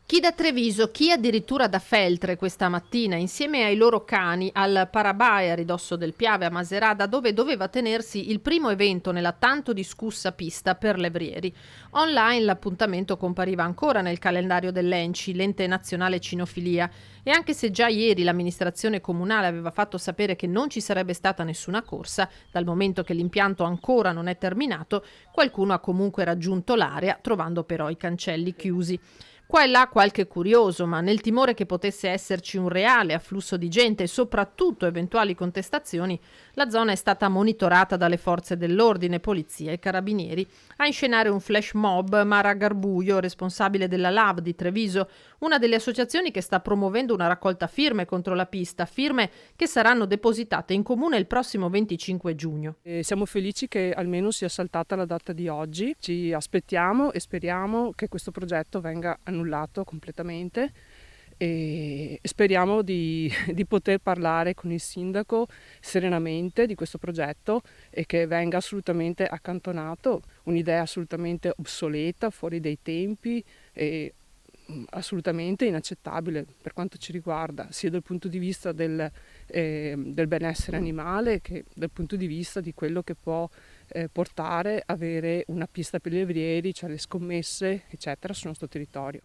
Chi da Treviso, chi addirittura da Feltre questa mattina, insieme ai loro cani, al Parabai a ridosso del Piave a Macerata, dove doveva tenersi il primo evento nella tanto discussa pista per levrieri. Online l'appuntamento compariva ancora nel calendario dell'ENCI, l'Ente Nazionale Cinofilia, e anche se già ieri l'amministrazione comunale aveva fatto sapere che non ci sarebbe stata nessuna corsa, dal momento che l'impianto ancora non è terminato, qualcuno ha comunque raggiunto l'area, trovando però i cancelli chiusi. Qua e là qualche curioso, ma nel timore che potesse esserci un reale afflusso di gente e soprattutto eventuali contestazioni, la zona è stata monitorata dalle forze dell'ordine, polizia e carabinieri. A inscenare un flash mob Mara Garbuglio, responsabile della LAV di Treviso, una delle associazioni che sta promuovendo una raccolta firme contro la pista, firme che saranno depositate in comune il prossimo 25 giugno. Siamo felici che almeno sia saltata la data di oggi, ci aspettiamo e speriamo che questo progetto venga annullato completamente e speriamo di poter parlare con il sindaco serenamente di questo progetto e che venga assolutamente accantonato, un'idea assolutamente obsoleta, fuori dai tempi e assolutamente inaccettabile per quanto ci riguarda, sia dal punto di vista del benessere animale che dal punto di vista di quello che può portare avere una pista per i levrieri, cioè le scommesse, eccetera, sul nostro territorio.